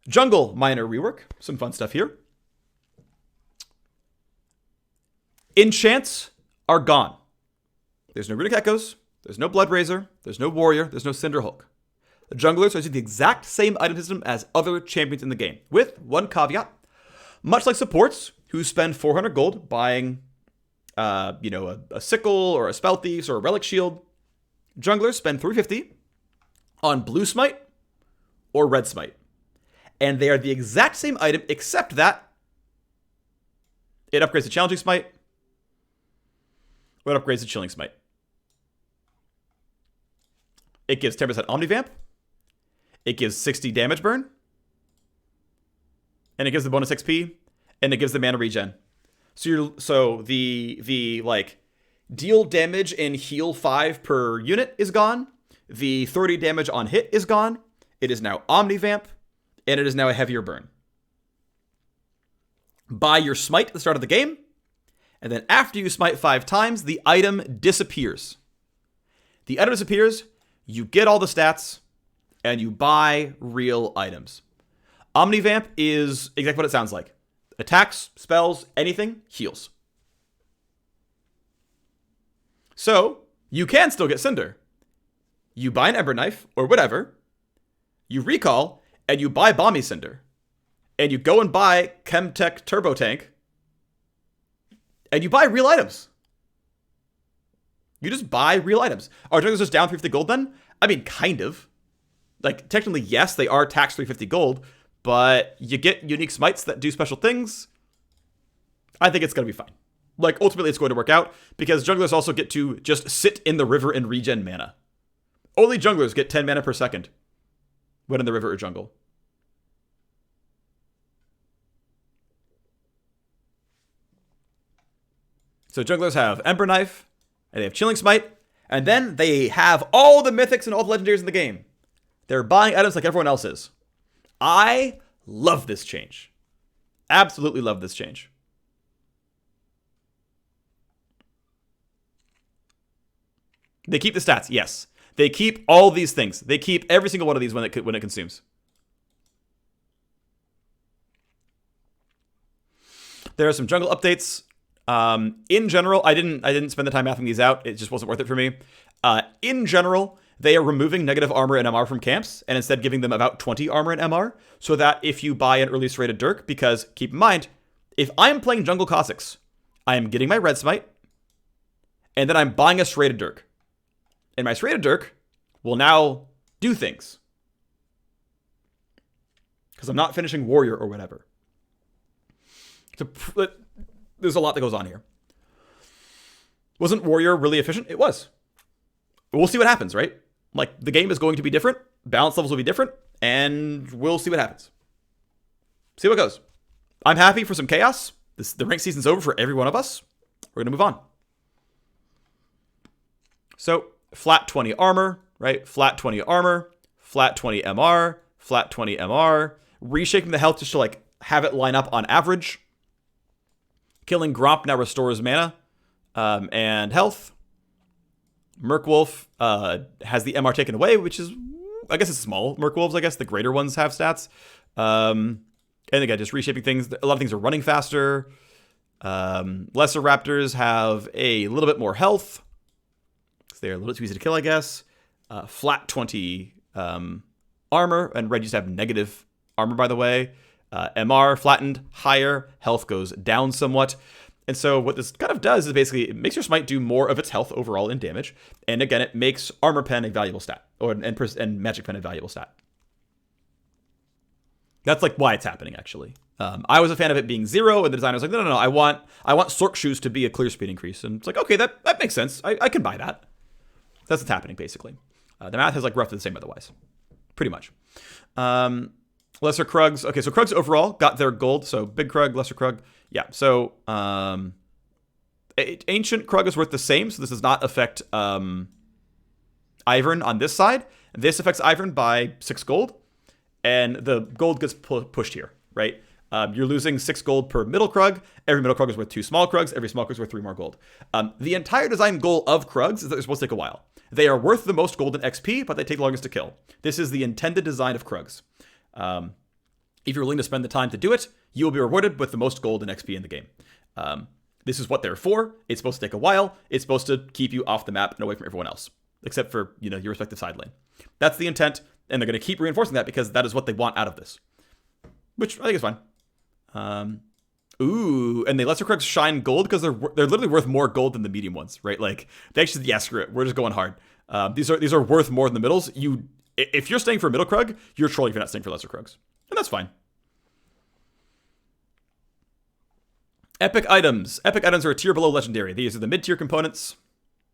Jungle minor rework. Some fun stuff here. Enchants are gone. There's no Runic Echoes. There's no Blood Razor. There's no Warrior. There's no Cinder Hulk. The junglers are using the exact same item system as other champions in the game, with one caveat. Much like supports who spend 400 gold buying, a sickle or a spell thieves or a relic shield, junglers spend 350 on blue smite or red smite. And they are the exact same item, except that it upgrades the challenging smite, or it upgrades the chilling smite. It gives 10% Omnivamp. It gives 60 damage burn. And it gives the bonus XP. And it gives the mana regen. So the deal damage and heal 5 per unit is gone. The 30 damage on hit is gone. It is now Omnivamp. And it is now a heavier burn. Buy your smite at the start of the game. And then after you smite 5 times, the item disappears. The item disappears. You get all the stats, and you buy real items. Omnivamp is exactly what it sounds like. Attacks, spells, anything, heals. So, you can still get Cinder. You buy an Ember Knife, or whatever. You recall, and you buy Bomby Cinder. And you go and buy Chemtech Turbo Tank. And you buy real items. You just buy real items. Are junglers just down 350 gold then? I mean, kind of. Like, technically, yes, they are taxed 350 gold, but you get unique smites that do special things. I think it's going to be fine. Like, ultimately, it's going to work out, because junglers also get to just sit in the river and regen mana. Only junglers get 10 mana per second when in the river or jungle. So junglers have Ember Knife, and they have Chilling Smite, and then they have all the mythics and all the legendaries in the game. They're buying items like everyone else is. I love this change. Absolutely love this change. They keep the stats, yes. They keep all these things. They keep every single one of these when it consumes. There are some jungle updates. In general, I didn't spend the time mapping these out. It just wasn't worth it for me. In general, they are removing negative armor and MR from camps, and instead giving them about 20 armor and MR, so that if you buy an early serrated Dirk, because keep in mind, if I'm playing Jungle Cossacks, I am getting my red smite, and then I'm buying a serrated Dirk. And my serrated Dirk will now do things. Because I'm not finishing warrior or whatever. There's a lot that goes on here. Wasn't warrior really efficient? It was. We'll see what happens, right? Like, the game is going to be different. Balance levels will be different. And we'll see what happens. See what goes. I'm happy for some chaos. The rank season's over for every one of us. We're going to move on. So, flat 20 armor, right? Flat 20 armor. Flat 20 MR. Flat 20 MR. Reshaping the health just to, like, have it line up on average. Killing Gromp now restores mana and health. Merkwolf has the MR taken away, which is, I guess it's small. Merkwolves, I guess. The greater ones have stats. And again, just reshaping things. A lot of things are running faster. Lesser Raptors have a little bit more health. So they're a little too easy to kill, I guess. Flat 20 armor. And Regis have negative armor, by the way. MR flattened, higher, health goes down somewhat. And so what this kind of does is basically it makes your smite do more of its health overall in damage. And again, it makes armor pen a valuable stat, and magic pen a valuable stat. That's like why it's happening, actually. I was a fan of it being 0, and the designer was like, no, I want Sork Shoes to be a clear speed increase. And it's like, okay, that makes sense. I can buy that. That's what's happening, basically. The math is like roughly the same otherwise. Pretty much. Lesser Krugs. Okay, so Krugs overall got their gold. So Big Krug, Lesser Krug. Yeah, so Ancient Krug is worth the same, so this does not affect Ivern on this side. This affects Ivern by 6 gold, and the gold gets pushed here, right? You're losing 6 gold per middle Krug. Every middle Krug is worth 2 small Krugs. Every small Krug is worth 3 more gold. The entire design goal of Krugs is that they're supposed to take a while. They are worth the most gold in XP, but they take longest to kill. This is the intended design of Krugs. If you're willing to spend the time to do it, you will be rewarded with the most gold and XP in the game. This is what they're for. It's supposed to take a while. It's supposed to keep you off the map and away from everyone else, except for, your respective side lane. That's the intent, and they're going to keep reinforcing that because that is what they want out of this, which I think is fine. Ooh, and the lesser crugs shine gold because they're literally worth more gold than the medium ones, right? Like, they actually, yeah, screw it. We're just going hard. These are worth more than the middles. If you're staying for a middle krug, you're trolling if you're not staying for lesser krugs, and that's fine. Epic items. Epic items are a tier below legendary. These are the mid-tier components.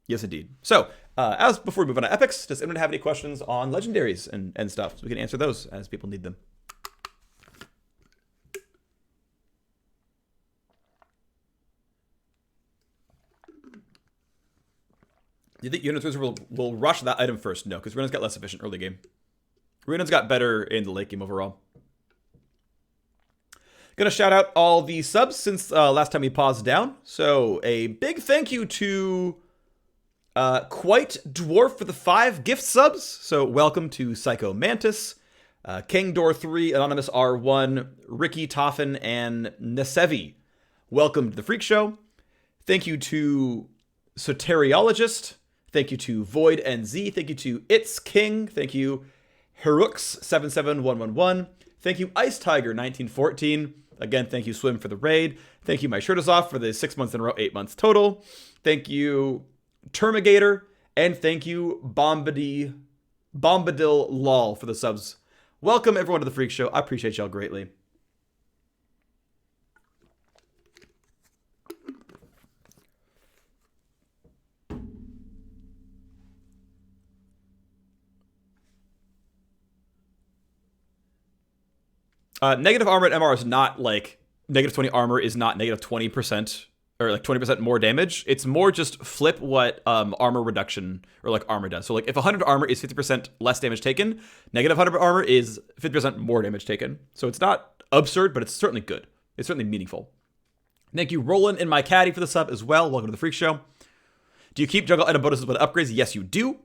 Yes, indeed. So, as before we move on to epics, does anyone have any questions on legendaries and stuff? So we can answer those as people need them. Do you think Unit's Wizard will rush that item first? No, because Runa's got less efficient early game. Runa's got better in the late game overall. Gonna shout out all the subs since last time we paused down. So a big thank you to Quite Dwarf for the 5 gift subs. So welcome to Psycho Mantis, King Door 3, Anonymous R1, Ricky Toffin, and Nesevi. Welcome to the Freak Show. Thank you to Soteriologist. Thank you to Void NZ. Thank you to It's King. Thank you Herux77111. Thank you Ice Tiger 1914. Again, thank you Swim for the raid. Thank you My Shirt Is Off for the 6 months in a row, 8 months total. Thank you Termigator. And thank you Bombadil Lol for the subs. Welcome everyone to the Freak Show. I appreciate y'all greatly. Negative armor at MR is not like negative 20 armor is not negative 20% or like 20% more damage. It's more just flip what armor reduction or like armor does. So like if 100 armor is 50% less damage taken, negative 100 armor is 50% more damage taken. So it's not absurd, but it's certainly good. It's certainly meaningful. Thank you Roland and my caddy for the sub as well. Welcome to the Freak Show. Do you keep jungle item bonuses with upgrades? Yes, you do. Do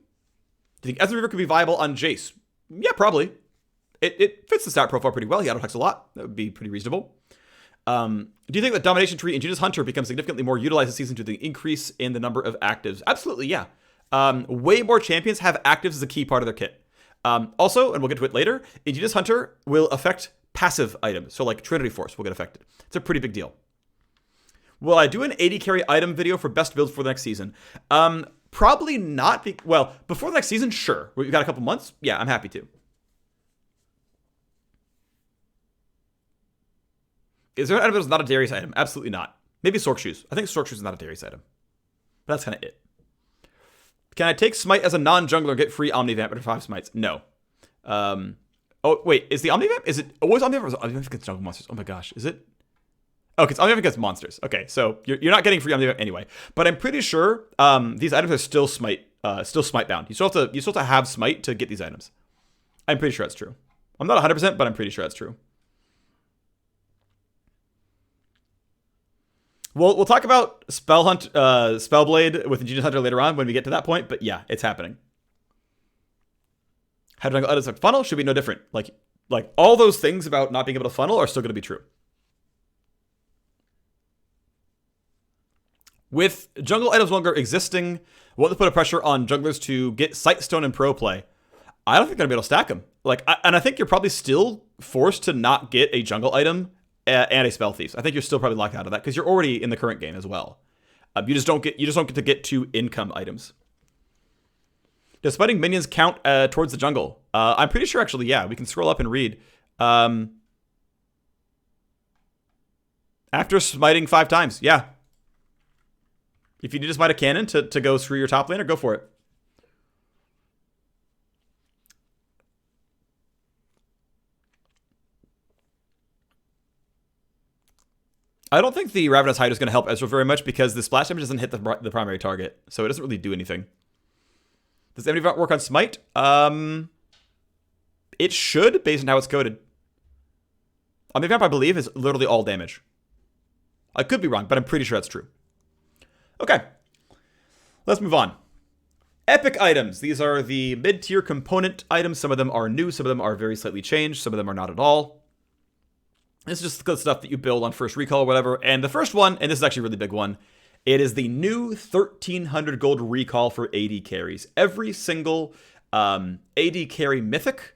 you think Ezra River could be viable on Jace? Yeah, probably. It fits the stat profile pretty well. He auto-attacks a lot. That would be pretty reasonable. Do you think that Domination Tree in Judas Hunter becomes significantly more utilized this season due to the increase in the number of actives? Absolutely, yeah. Way more champions have actives as a key part of their kit. Also, and we'll get to it later, in Judas Hunter will affect passive items. So like Trinity Force will get affected. It's a pretty big deal. Will I do an 80 carry item video for best builds for the next season? Probably not. Well, before the next season, sure. We've got a couple months. Yeah, I'm happy to. Is there an item that's not a Darius item? Absolutely not. Maybe Sork Shoes. I think Sork Shoes is not a Darius item. But that's kind of it. Can I take Smite as a non-jungler and get free Omnivamp after 5 Smites? No. Oh, wait. Is the Omnivamp? Is it always Omnivamp or is it Omnivamp against jungle monsters? Oh my gosh. Is it? Oh, it's Omnivamp against monsters. Okay, so you're not getting free Omnivamp anyway. But I'm pretty sure these items are still Smite bound. You still have to have Smite to get these items. I'm pretty sure that's true. I'm not 100%, but I'm pretty sure that's true. We'll talk about Spellblade with Ingenious Hunter later on when we get to that point, but yeah, it's happening. How to jungle items like funnel should be no different. Like all those things about not being able to funnel are still going to be true. With jungle items no longer existing, won't they put a pressure on junglers to get Sightstone in pro play? I don't think they're going to be able to stack them. And I think you're probably still forced to not get a jungle item and a Spell Thieves. I think you're still probably locked out of that because you're already in the current game as well. You just don't get to get 2 income items. Does smiting minions count towards the jungle? I'm pretty sure actually, yeah. We can scroll up and read. After smiting 5 times, yeah. If you need to smite a cannon to go through your top laner, go for it. I don't think the Ravenous Hide is going to help Ezreal very much because the splash damage doesn't hit the primary target, so it doesn't really do anything. Does Omnivamp work on Smite? It should, based on how it's coded. Omnivamp, I believe, is literally all damage. I could be wrong, but I'm pretty sure that's true. Okay, let's move on. Epic items. These are the mid-tier component items. Some of them are new, some of them are very slightly changed, some of them are not at all. This is just the good stuff that you build on first recall or whatever. And the first one, and this is actually a really big one, it is the new 1,300 gold recall for AD carries. Every single AD carry mythic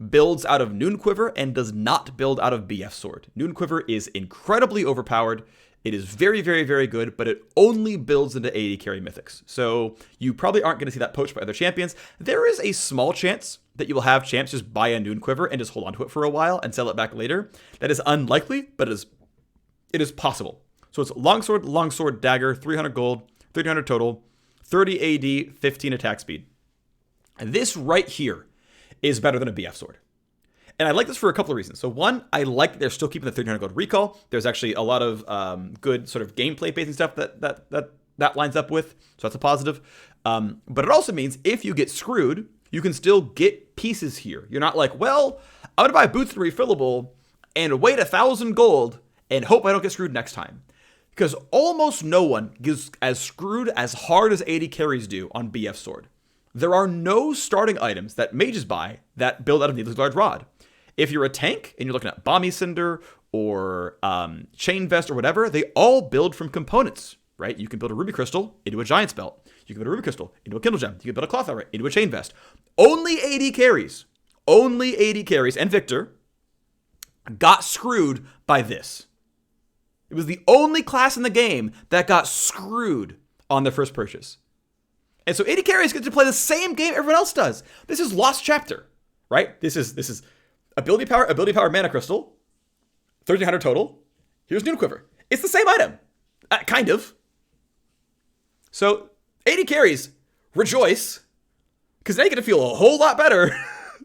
builds out of Noonquiver and does not build out of BF Sword. Noonquiver is incredibly overpowered. It is very, very, very good, but it only builds into AD carry mythics. So you probably aren't going to see that poached by other champions. There is a small chance that you will have champs just buy a Noonquiver and just hold on to it for a while and sell it back later. That is unlikely, but it is possible. So it's longsword, dagger, 300 gold, 300 total, 30 AD, 15 attack speed. And this right here is better than a BF sword. And I like this for a couple of reasons. So one, I like that they're still keeping the 300 gold recall. There's actually a lot of good sort of gameplay based stuff that lines up with. So that's a positive. But it also means if you get screwed, you can still get pieces here. You're not like, well, I'm gonna buy boots and refillable and wait 1,000 gold and hope I don't get screwed next time. Because almost no one gets as screwed as hard as AD carries do on BF sword. There are no starting items that mages buy that build out of Needless Large Rod. If you're a tank and you're looking at Bomby Cinder or Chain Vest or whatever, they all build from components, right? You can build a Ruby Crystal into a Giant's Belt. You can build a Ruby Crystal into a Kindle Gem. You can build a Cloth Armor into a Chain Vest. Only AD carries and Victor got screwed by this. It was the only class in the game that got screwed on their first purchase. And so AD carries get to play the same game everyone else does. This is Lost Chapter, right? This is ability power mana crystal, 1,300 total. Here's Noonquiver. It's the same item, kind of. So AD carries, rejoice, because now you get to feel a whole lot better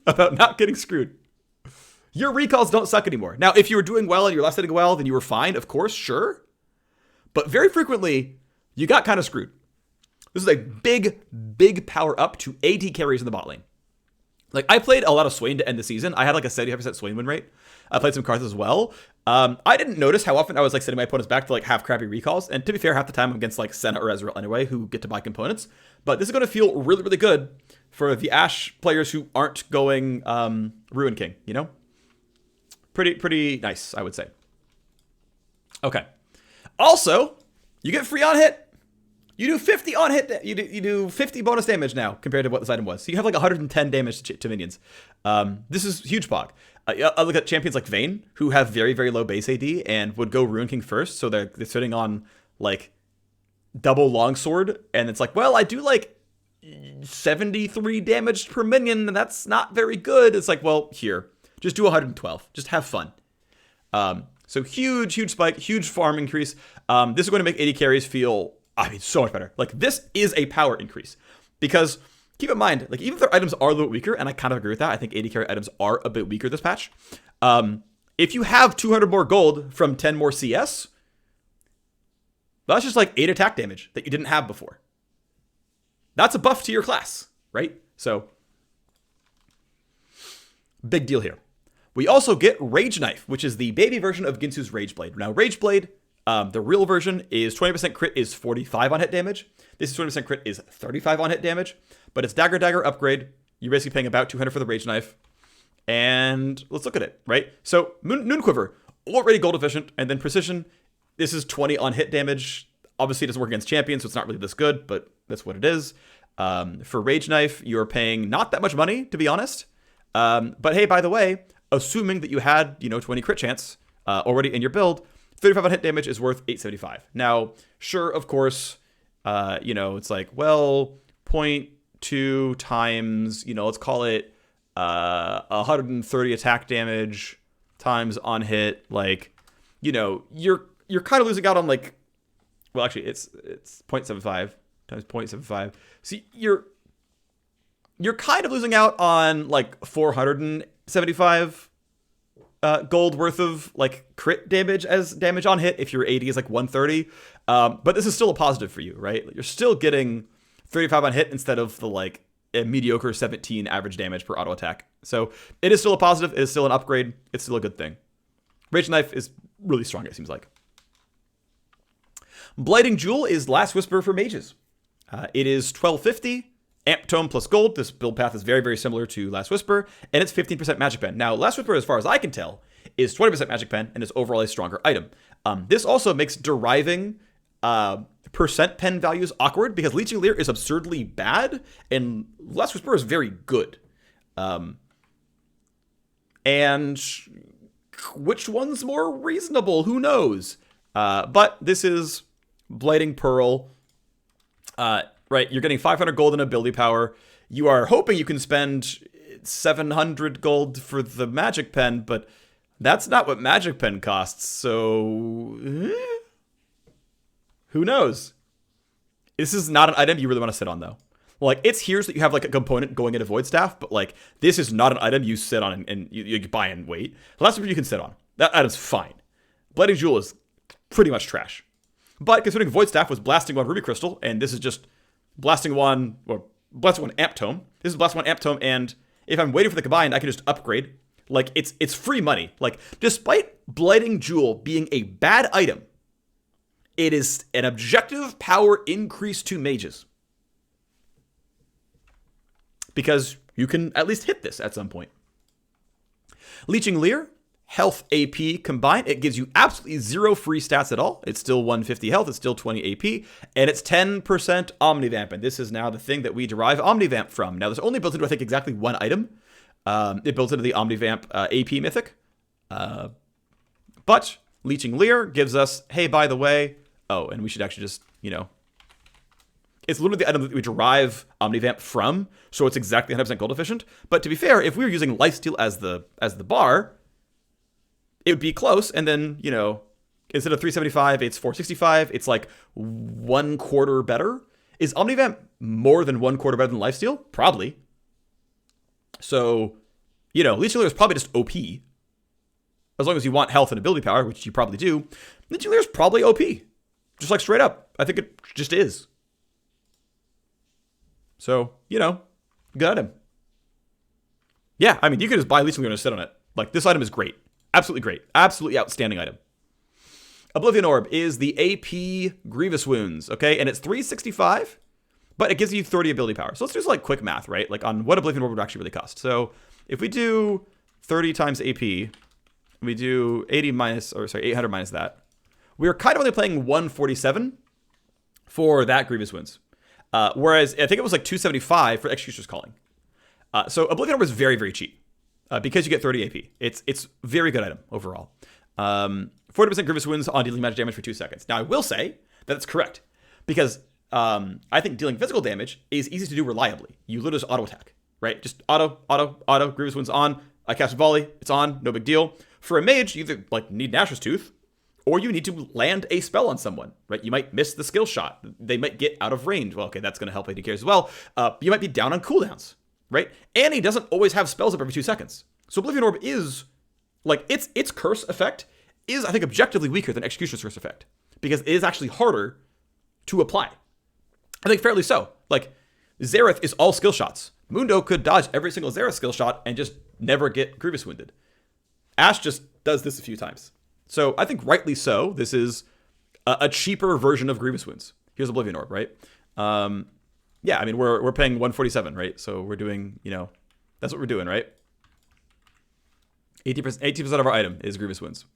about not getting screwed. Your recalls don't suck anymore. Now, if you were doing well and your last hitting well, then you were fine, of course, sure. But very frequently, you got kind of screwed. This is a big, big power up to AD carries in the bot lane. Like, I played a lot of Swain to end the season. I had like a 75% Swain win rate. I played some cards as well. I didn't notice how often I was like setting my opponents back to like have crappy recalls. And to be fair, half the time I'm against like Senna or Ezreal anyway, who get to buy components. But this is going to feel really, really good for the Ashe players who aren't going Ruin King, you know? Pretty nice, I would say. Okay. Also, you get free on hit. You do 50 on hit. You do 50 bonus damage now compared to what this item was. So you have like 110 damage to minions. This is huge pog. I look at champions like Vayne, who have very, very low base AD and would go Ruin King first. So they're sitting on like double longsword. And it's like, well, I do like 73 damage per minion. And that's not very good. It's like, well, here. Just do 112. Just have fun. So huge spike, huge farm increase. This is going to make AD carries feel, so much better. Like, this is a power increase. Because, keep in mind, like, even if their items are a little bit weaker, and I kind of agree with that, I think AD carry items are a bit weaker this patch. If you have 200 more gold from 10 more CS, that's just like 8 attack damage that you didn't have before. That's a buff to your class, right? So, big deal here. We also get Rage Knife, which is the baby version of Ginsu's Rage Blade. Now, Rage Blade, the real version is 20% crit is 45 on hit damage. This is 20% crit is 35 on hit damage. But it's Dagger upgrade. You're basically paying about 200 for the Rage Knife. And let's look at it, right? So, Noonquiver, already gold efficient. And then Precision, this is 20 on hit damage. Obviously, it doesn't work against champions, so it's not really this good, but that's what it is. For Rage Knife, you're paying not that much money, to be honest. But hey, by the way, assuming that you had, 20 crit chance already in your build, 35 on hit damage is worth 875. Now, sure, of course, it's like, well, 0.2 times, let's call it 130 attack damage times on hit. Like, you're kind of losing out on like, well, actually, it's 0.75 times 0.75. So you're kind of losing out on like 475 gold worth of like crit damage as damage on hit if your AD is like 130. But this is still a positive for you, right? You're still getting 35 on hit instead of the like a mediocre 17 average damage per auto attack. So it is still a positive. It is still an upgrade. It's still a good thing. Rage Knife is really strong, it seems like. Blighting Jewel is Last Whisper for mages. It is 1250. Amp Tome plus gold. This build path is very, very similar to Last Whisper, and it's 15% magic bend. Now, Last Whisper, as far as I can tell, is 20% magic pen and is overall a stronger item. This also makes deriving percent pen values awkward because Leeching Leer is absurdly bad and Last Whisper is very good. And which one's more reasonable? Who knows? But this is Blighting Pearl. Right, you're getting 500 gold in ability power. You are hoping you can spend 700 gold for the magic pen, but that's not what magic pen costs, so who knows? This is not an item you really want to sit on, though. Like, it's here so that you have, like, a component going into Void Staff, but, like, this is not an item you sit on and you buy and wait. The last one you can sit on. That item's fine. Blighting Jewel is pretty much trash. But considering Void Staff was Blasting 1 Ruby Crystal, and this is just Blasting 1 Amp Tome. This is Blasting 1 Amp Tome, and if I'm waiting for the combine, I can just upgrade. Like, it's free money. Like, despite Blighting Jewel being a bad item, it is an objective power increase to mages. Because you can at least hit this at some point. Leeching Leer, health AP combined. It gives you absolutely 0 free stats at all. It's still 150 health. It's still 20 AP. And it's 10% Omnivamp. And this is now the thing that we derive Omnivamp from. Now, there's only built into, I think, exactly one item. It built into the Omnivamp AP Mythic. But Leeching Leer gives us, hey, by the way... Oh, and we should actually just, it's literally the item that we derive Omnivamp from, so it's exactly 100% gold efficient. But to be fair, if we were using Lifesteal as the bar, it would be close, and then, instead of 375, it's 465, it's like 1/4 better. Is Omnivamp more than 1/4 better than Lifesteal? Probably. So, Leeching Leer is probably just OP. As long as you want health and ability power, which you probably do, Leeching Leer is probably OP. Just like straight up. I think it just is. So, good item. Yeah, I mean, you could just buy Leeching Leer and sit on it. Like, this item is great. Absolutely great. Absolutely outstanding item. Oblivion Orb is the AP Grievous Wounds, okay? And it's 365, but it gives you 30 ability power. So let's do some, like, quick math, right? Like, on what Oblivion Orb would actually really cost. So if we do 30 times AP, we do 800 minus that. We're kind of only playing 147 for that Grievous Wounds. Whereas I think it was like 275 for Executioner's Calling. So Oblivion Orb is very, very cheap because you get 30 AP. It's very good item overall. 40% Grievous Wounds on dealing magic damage for 2 seconds. Now, I will say that it's correct because I think dealing physical damage is easy to do reliably. You literally just auto attack, right? Just auto, Grievous Wounds on. I cast a volley. It's on. No big deal. For a mage, you either need Nashor's Tooth, or you need to land a spell on someone, right? You might miss the skill shot. They might get out of range. Well, okay, that's going to help AD carries as well. You might be down on cooldowns, right? And he doesn't always have spells up every 2 seconds. So Oblivion Orb is, its curse effect is, I think, objectively weaker than Executioner's curse effect. Because it is actually harder to apply. I think fairly so. Like, Zareth is all skill shots. Mundo could dodge every single Zareth skill shot and just never get Grievous Wounded. Ash just does this a few times. So I think rightly so, this is a cheaper version of Grievous Wounds. Here's Oblivion Orb, right? Yeah, I mean, we're paying 147, right? So we're doing, that's what we're doing, right? 80% of our item is Grievous Wounds.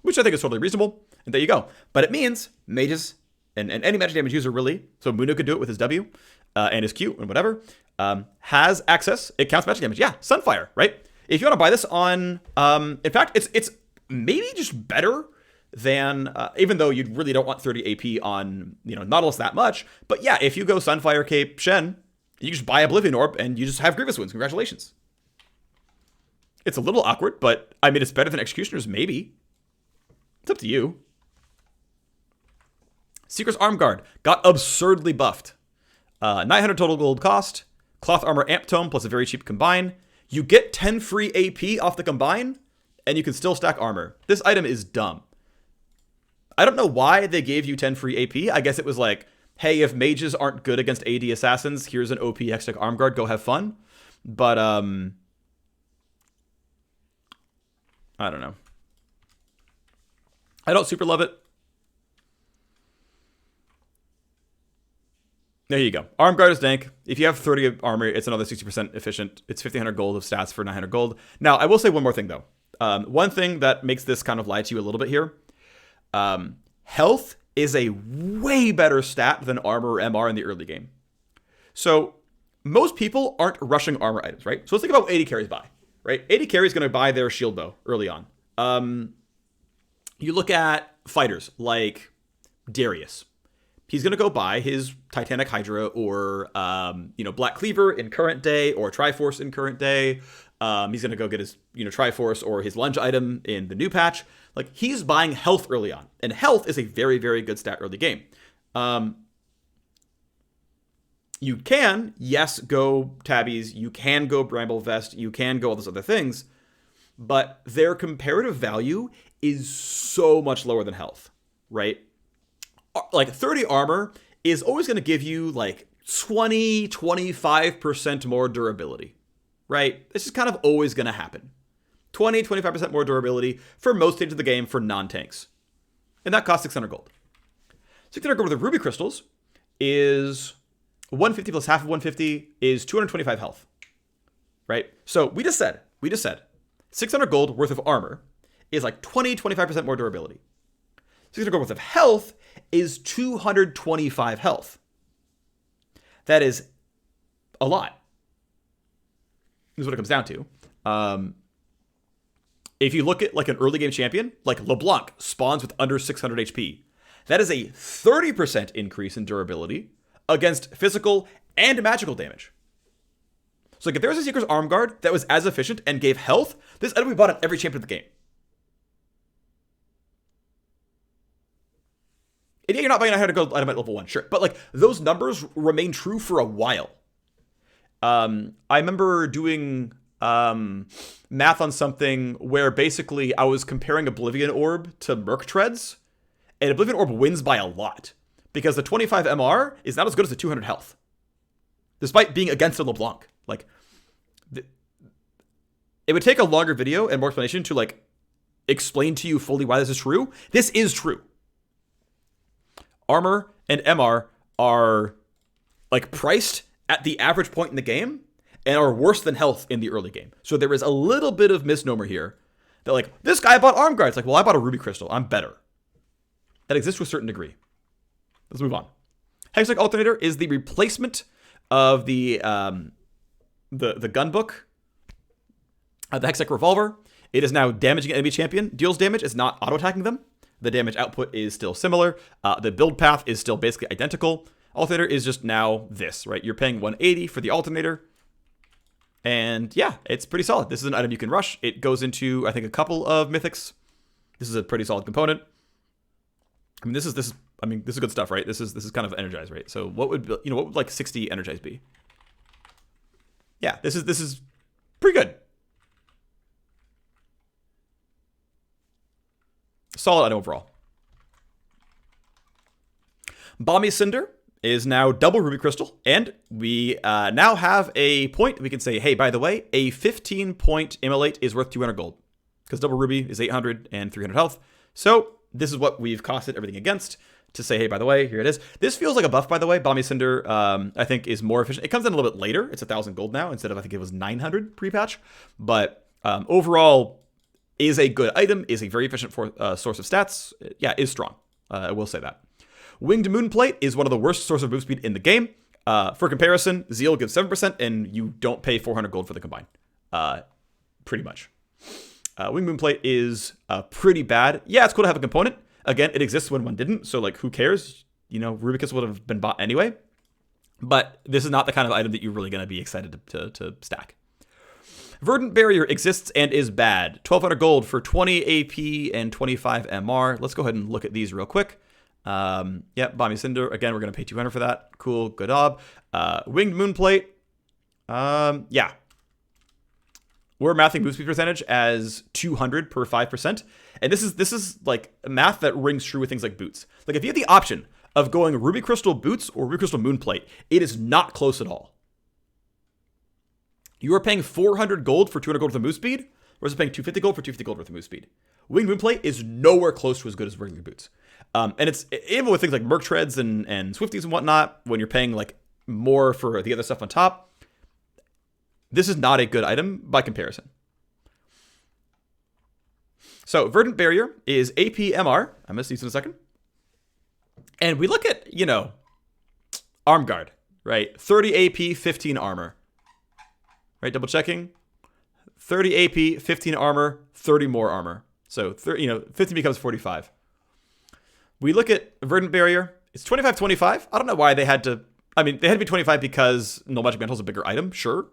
Which I think is totally reasonable. And there you go. But it means mages and any magic damage user really, so Mundo could do it with his W and his Q and whatever, has access. It counts magic damage. Yeah, Sunfire, right? If you want to buy this on, in fact, it's maybe just better than, even though you really don't want 30 AP on, Nautilus that much. But yeah, if you go Sunfire, Cape, Shen, you just buy Oblivion Orb and you just have Grievous Wounds. Congratulations. It's a little awkward, but I mean, it's better than Executioner's, maybe. It's up to you. Seeker's Armguard got absurdly buffed. 900 total gold cost. Cloth Armor Amp Tome plus a very cheap combine. You get 10 free AP off the combine, and you can still stack armor. This item is dumb. I don't know why they gave you 10 free AP. I guess it was like, hey, if mages aren't good against AD assassins, here's an OP Hextech Armguard, go have fun. But, I don't know. I don't super love it. There you go. Armguard is dank. If you have 30 armor, it's another 60% efficient. It's 1,500 gold of stats for 900 gold. Now, I will say one more thing, though. One thing that makes this kind of lie to you a little bit here, health is a way better stat than armor or MR in the early game. So most people aren't rushing armor items, right? So let's think about what 80 carries buy, right? 80 carries going to buy their shield bow early on. You look at fighters like Darius. He's going to go buy his Titanic Hydra or, Black Cleaver in current day or Triforce in current day. He's going to go get his, Triforce or his lunge item in the new patch. Like, he's buying health early on. And health is a very, very good stat early game. You can, yes, go Tabbies. You can go Bramble Vest. You can go all those other things. But their comparative value is so much lower than health, right? Like 30 armor is always going to give you like 20-25% more durability, right? This is kind of always going to happen. 20-25% more durability for most stages of the game for non-tanks. And that costs 600 gold. 600 gold with the ruby crystals is 150 plus half of 150 is 225 health, right? So we just said 600 gold worth of armor is like 20-25% more durability. 600 gold worth of health is 225 health. That is a lot. This is what it comes down to. If you look at like an early game champion, like LeBlanc spawns with under 600 HP. That is a 30% increase in durability against physical and magical damage. So like if there was a Seeker's Armguard that was as efficient and gave health, this item we bought on every champion of the game. And yeah, you're not buying a 100 gold item at level 1, sure. But like those numbers remain true for a while. I remember doing math on something where basically I was comparing Oblivion Orb to Merc Treads. And Oblivion Orb wins by a lot. Because the 25 MR is not as good as the 200 health. Despite being against a LeBlanc. Like, it would take a longer video and more explanation to like explain to you fully why this is true. This is true. Armor and MR are like priced at the average point in the game and are worse than health in the early game. So there is a little bit of misnomer here that like, this guy bought Armguard. It's like, well, I bought a Ruby Crystal. I'm better. That exists to a certain degree. Let's move on. Hex Alternator is the replacement of the gun book, the Hex Revolver. It is now damaging an enemy champion. Deals damage. It's not auto-attacking them. The damage output is still similar. The build path is still basically identical. Alternator is just now this, right? You're paying 180 for the Alternator. And yeah, it's pretty solid. This is an item you can rush. It goes into, I think, a couple of mythics. This is a pretty solid component. I mean, this is good stuff, right? This is kind of energized, right? So what would like 60 energized be? Yeah, this is pretty good. Solid item overall. Balmy Cinder is now double Ruby Crystal, and we now have a point we can say, hey, by the way, a 15-point immolate is worth 200 gold. Because double Ruby is 800 and 300 health. So this is what we've costed everything against to say, hey, by the way, here it is. This feels like a buff, by the way. Balmy Cinder, I think, is more efficient. It comes in a little bit later. It's 1,000 gold now instead of, I think it was 900 pre-patch. But overall, is a good item, is a very efficient source of stats. Yeah, is strong. I will say that. Winged Moonplate is one of the worst source of move speed in the game. For comparison, Zeal gives 7%, and you don't pay 400 gold for the combine. Pretty much. Winged Moonplate is pretty bad. Yeah, it's cool to have a component. Again, it exists when one didn't, so like, who cares? Rubicus would have been bought anyway. But this is not the kind of item that you're really going to be excited to stack. Verdant Barrier exists and is bad. 1,200 gold for 20 AP and 25 MR. Let's go ahead and look at these real quick. Yep, Balmy Cinder. Again, we're going to pay 200 for that. Cool, good job. Winged Moonplate. Yeah. We're mathing move speed percentage as 200 per 5%. And this is like math that rings true with things like boots. Like if you have the option of going Ruby Crystal Boots or Ruby Crystal Moonplate, it is not close at all. You are paying 400 gold for 200 gold worth of move speed, versus paying 250 gold for 250 gold worth of move speed. Winged Moonplate is nowhere close to as good as regular boots. And it's even with things like Merc Treads and Swifties and whatnot, when you're paying like more for the other stuff on top, this is not a good item by comparison. So Verdant Barrier is AP MR. I'm going to see this in a second. And we look at, Armguard, right? 30 AP, 15 armor. Right, double checking. 30 AP, 15 armor, 30 more armor. So, 15 becomes 45. We look at Verdant Barrier. It's 25-25. I don't know why they had to... they had to be 25 because No Magic Mantle is a bigger item, sure.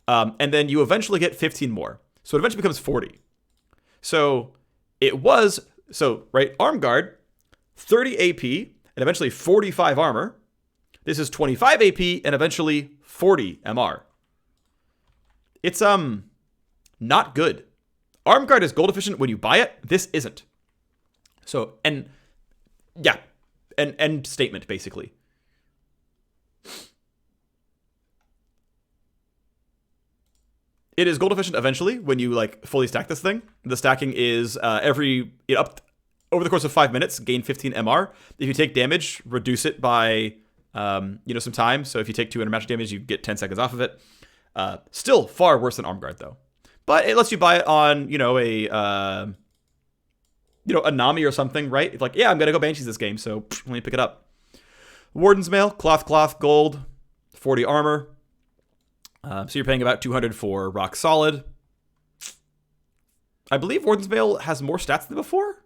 And then you eventually get 15 more. So it eventually becomes 40. So it was... So, right, Armguard, 30 AP, and eventually 45 armor. This is 25 AP, and eventually 40 MR. It's, not good. Armguard is gold efficient when you buy it. This isn't. So, end statement, basically. It is gold efficient eventually when you fully stack this thing. The stacking is over the course of 5 minutes, gain 15 MR. If you take damage, reduce it by some time. So if you take 200 magic damage, you get 10 seconds off of it. Still far worse than Armguard though. But it lets you buy it on, a Nami or something, right? It's I'm going to go Banshees this game, so let me pick it up. Warden's Mail, cloth, gold, 40 armor. So you're paying about 200 for Rock Solid. I believe Warden's Mail has more stats than before.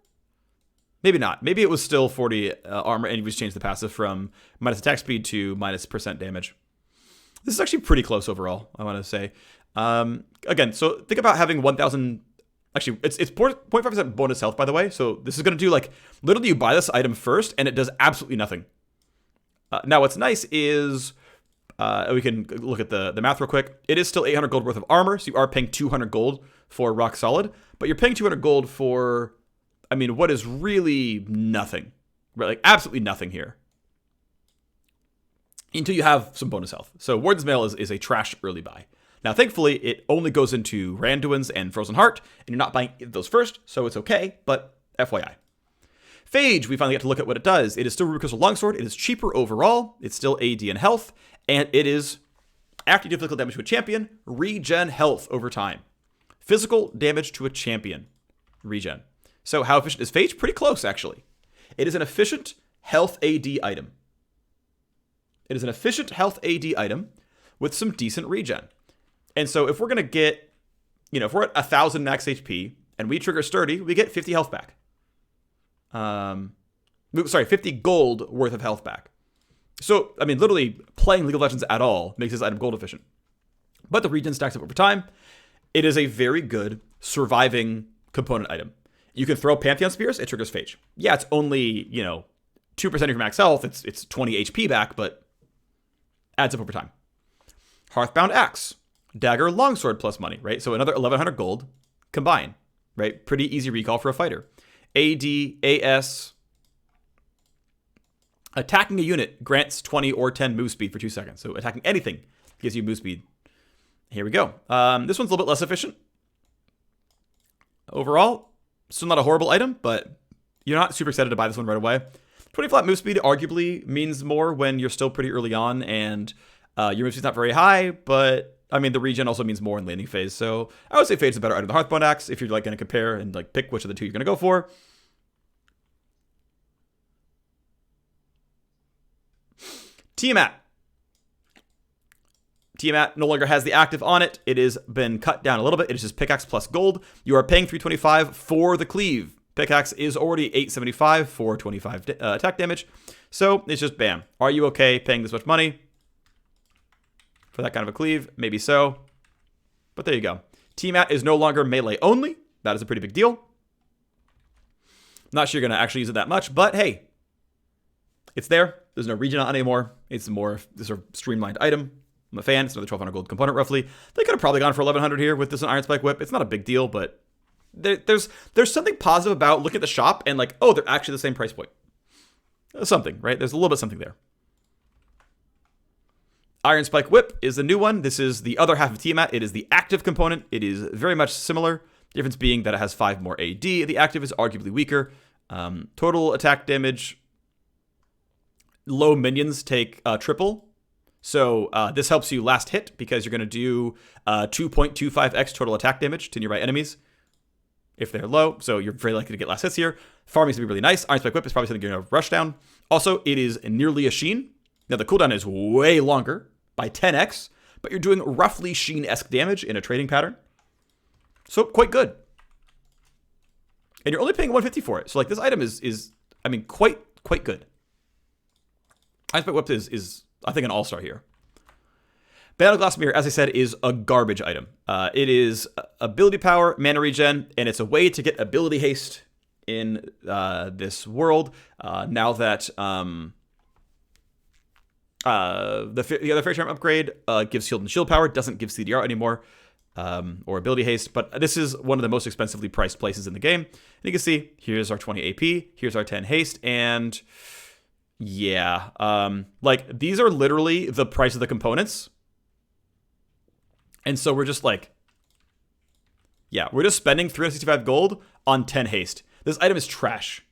Maybe not. Maybe it was still 40 armor, and you just changed the passive from minus attack speed to minus % damage. This is actually pretty close overall, I want to say. Again, so think about having 1,000... Actually, it's 0.5% bonus health, by the way. So this is going to do, literally you buy this item first, and it does absolutely nothing. Now, what's nice is... we can look at the math real quick. It is still 800 gold worth of armor, so you are paying 200 gold for Rock Solid. But you're paying 200 gold for, what is really nothing. Right? Absolutely nothing here. Until you have some bonus health. So Warden's Mail is a trash early buy. Now, thankfully, it only goes into Randuin's and Frozen Heart, and you're not buying those first, so it's okay, but FYI. Phage, we finally get to look at what it does. It is still Ruby Crystal Longsword. It is cheaper overall. It's still AD and health, and it is, after you do physical damage to a champion, regen health over time. Physical damage to a champion. Regen. So how efficient is Phage? Pretty close, actually. It is an efficient health AD item. It is an efficient health AD item with some decent regen. And so if we're going to get, if we're at 1,000 max HP and we trigger Sturdy, we get 50 health back. 50 gold worth of health back. So, literally playing League of Legends at all makes this item gold efficient. But the regen stacks up over time. It is a very good surviving component item. You can throw Pantheon Spears, it triggers Phage. Yeah, it's only, 2% of your max health. It's 20 HP back, but adds up over time. Hearthbound Axe. Dagger, Longsword plus money, right? So another 1,100 gold combined, right? Pretty easy recall for a fighter. AD, AS. Attacking a unit grants 20 or 10 move speed for 2 seconds. So attacking anything gives you move speed. Here we go. This one's a little bit less efficient. Overall, still not a horrible item, but you're not super excited to buy this one right away. 20 flat move speed arguably means more when you're still pretty early on and your move speed's not very high, but the regen also means more in landing phase. So I would say Phage's a better item than Hearthbound Axe if you're going to compare and pick which of the two you're going to go for. Tiamat. Tiamat no longer has the active on it. It has been cut down a little bit. It is just pickaxe plus gold. You are paying 325 for the cleave. Pickaxe is already 875 for 25 attack damage. So it's just bam. Are you okay paying this much money for that kind of a cleave? Maybe so. But there you go. Tiamat is no longer melee only. That is a pretty big deal. Not sure you're going to actually use it that much, but hey, it's there. There's no regen on it anymore. It's more this sort of streamlined item. I'm a fan. It's another 1,200 gold component roughly. They could have probably gone for 1,100 here with this Iron Spike Whip. It's not a big deal, but there's something positive about looking at the shop and oh, they're actually the same price point. Something, right? There's a little bit something there. Iron Spike Whip is the new one. This is the other half of Tiamat. It is the active component. It is very much similar. Difference being that it has 5 more AD. The active is arguably weaker. Total attack damage. Low minions take triple. So this helps you last hit because you're going to do 2.25x total attack damage to nearby enemies. if they're low, so you're very likely to get less hits here. Farming is going to be really nice. Iron Spike Whip is probably something you're going to rush down. Also, it is nearly a Sheen. Now, the cooldown is way longer by 10x, but you're doing roughly Sheen-esque damage in a trading pattern. So, quite good. And you're only paying 150 for it. So, like, this item is I mean, quite good. Iron Spike Whip is I think, an all-star here. Battle Glass Mirror, as I said, is a garbage item. It is ability power, mana regen, and it's a way to get ability haste in this world. Now that the other Fairy Charm upgrade gives healed and shield power, doesn't give CDR anymore, or ability haste. But this is one of the most expensively priced places in the game. And you can see, here's our 20 AP, here's our 10 haste, and yeah, like these are literally the price of the components. And so we're just like, yeah, we're just spending 365 gold on 10 haste. This item is trash.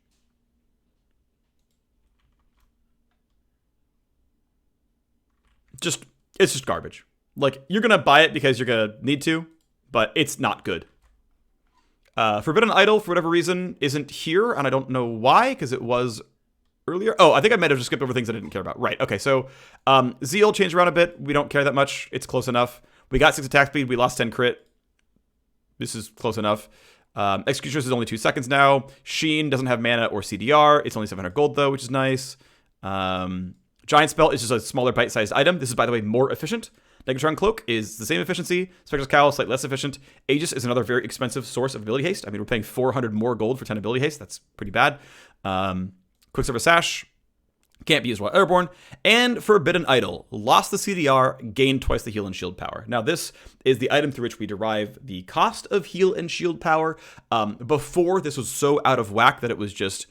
It's just garbage. Like, you're going to buy it because you're going to need to, but it's not good. Forbidden Idol, for whatever reason, isn't here, and I don't know why, because it was earlier. Oh, I think I might have just skipped over things I didn't care about. Right, okay, so Zeal changed around a bit. We don't care that much. It's close enough. We got 6 attack speed. We lost 10 crit. This is close enough. Executioners is only 2 seconds now. Sheen doesn't have mana or CDR. It's only 700 gold, though, which is nice. Giant Spell is just a smaller bite-sized item. This is, by the way, more efficient. Negatron Cloak is the same efficiency. Spectre's Cowl, slightly less efficient. Aegis is another very expensive source of ability haste. I mean, we're paying 400 more gold for 10 ability haste. That's pretty bad. Quicksilver Sash can't be used while airborne. And Forbidden Idol, lost the CDR, gained twice the heal and shield power. Now, this is the item through which we derive the cost of heal and shield power. Before, this was so out of whack that it was just...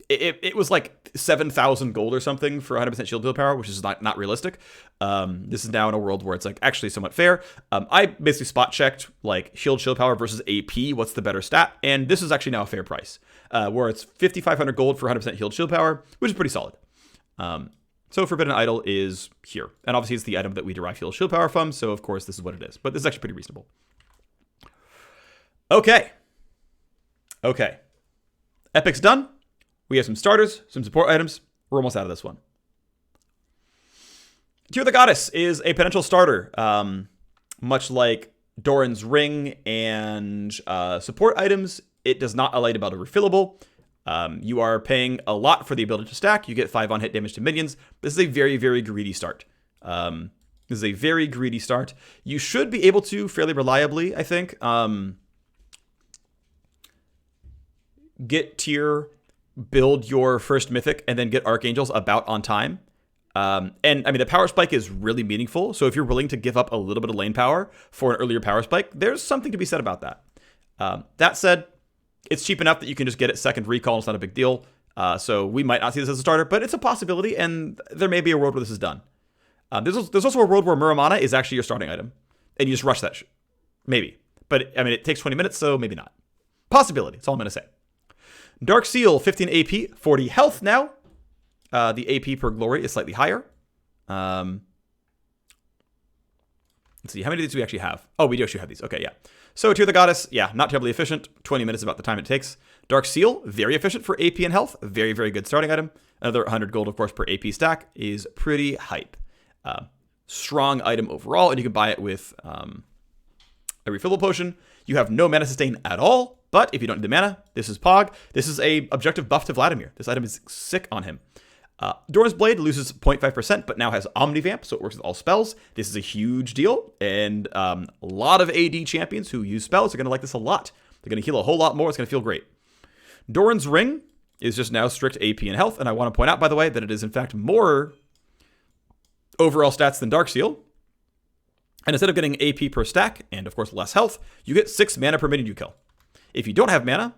It was like 7,000 gold or something for 100% shield heal power, which is not realistic. This is now in a world where it's like actually somewhat fair. I basically spot checked like shield power versus AP. What's the better stat? And this is actually now a fair price, where it's 5,500 gold for 100% healed shield power, which is pretty solid. So Forbidden Idol is here, and obviously it's the item that we derive heal shield power from. So of course this is what it is, but this is actually pretty reasonable. Okay. Epic's done. We have some starters, some support items. We're almost out of this one. Tear the Goddess is a potential starter. Much like Doran's Ring and support items, it does not allow you to build a refillable. You are paying a lot for the ability to stack. You get 5 on hit damage to minions. This is a very, very greedy start. You should be able to fairly reliably, I think, get tier, build your first mythic, and then get archangels about on time. And I mean, the power spike is really meaningful. So if you're willing to give up a little bit of lane power for an earlier power spike, there's something to be said about that. That said, it's cheap enough that you can just get it second recall. It's not a big deal. So we might not see this as a starter, but it's a possibility, and there may be a world where this is done. There's also a world where Muramana is actually your starting item, and you just rush that maybe. But I mean, it takes 20 minutes, so maybe not. Possibility. That's all I'm going to say. Dark Seal, 15 AP, 40 health now. The AP per glory is slightly higher. Let's see, how many of these do we actually have? Oh, we do actually have these. Okay, yeah. So Tear the Goddess, yeah, not terribly efficient. 20 minutes is about the time it takes. Dark Seal, very efficient for AP and health. Very, very good starting item. Another 100 gold, of course, per AP stack is pretty hype. Strong item overall, and you can buy it with a refillable potion. You have no mana sustain at all, but if you don't need the mana, this is Pog. This is a objective buff to Vladimir. This item is sick on him. Doran's Blade loses 0.5%, but now has Omnivamp, so it works with all spells. This is a huge deal, and a lot of AD champions who use spells are going to like this a lot. They're going to heal a whole lot more. It's going to feel great. Doran's Ring is just now strict AP and health, and I want to point out, by the way, that it is in fact more overall stats than Dark Seal. And instead of getting AP per stack, and of course less health, you get 6 mana per minion you kill. If you don't have mana,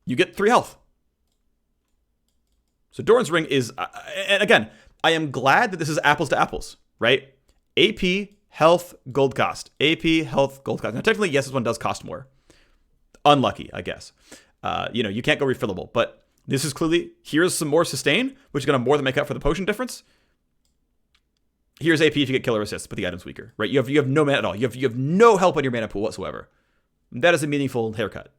you get 3 health. So Doran's Ring is, and again, I am glad that this is apples to apples, right? AP, health, gold cost. AP, health, gold cost. Now, technically, yes, this one does cost more. Unlucky, I guess. You can't go refillable, but this is clearly, here's some more sustain, which is going to more than make up for the potion difference. Here's AP if you get killer assists, but the item's weaker, right? You have no mana at all. You have no help on your mana pool whatsoever. That is a meaningful haircut.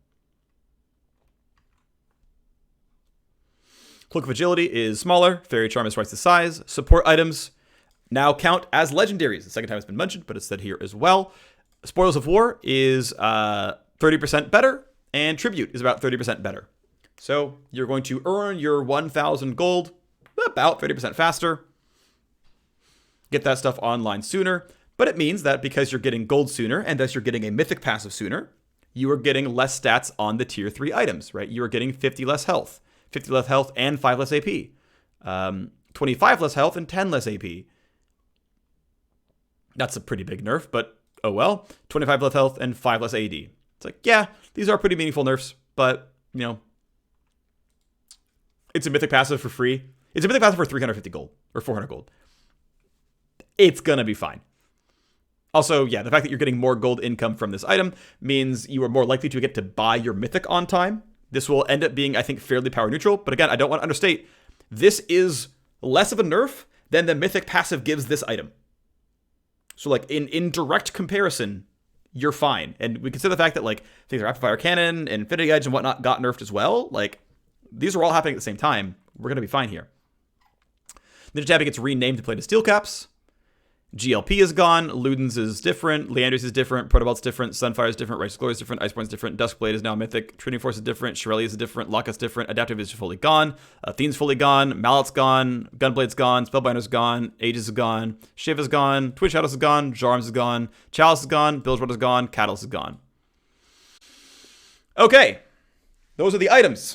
Cloak of Agility is smaller. Fairy Charm is twice the size. Support items now count as legendaries. The second time it's been mentioned, but it's said here as well. Spoils of War is 30% better, and Tribute is about 30% better. So you're going to earn your 1,000 gold about 30% faster. Get that stuff online sooner. But it means that because you're getting gold sooner, and thus you're getting a mythic passive sooner, you are getting less stats on the tier 3 items, right? You are getting 50 less health. 50 less health and 5 less AP. 25 less health and 10 less AP. That's a pretty big nerf, but oh well. 25 less health and 5 less AD. It's like, yeah, these are pretty meaningful nerfs, but, you know, it's a mythic passive for free. It's a mythic passive for 350 gold or 400 gold. It's gonna be fine. Also, yeah, the fact that you're getting more gold income from this item means you are more likely to get to buy your mythic on time. This will end up being, I think, fairly power neutral. But again, I don't want to understate, this is less of a nerf than the mythic passive gives this item. So like in direct comparison, you're fine. And we consider the fact that like things like Rapid Fire Cannon and Infinity Edge and whatnot got nerfed as well. Like these are all happening at the same time. We're going to be fine here. Ninja Tabi gets renamed to play to Steel Caps. GLP is gone. Luden's is different. Leander's is different. Protobolt's different. Sunfire is different. Righteous Glory is different. Iceborne's different. Duskblade is now mythic. Training Force is different. Shirelli is different. Lockett's different. Adaptive is fully gone. Athene's fully gone. Mallet's gone. Gunblade's gone. Spellbinder's gone. Aegis is gone. Shiv is gone. Twin Shadows is gone. Jarms is gone. Chalice is gone. Bilgewater is gone. Catalyst is gone. Okay. Those are the items.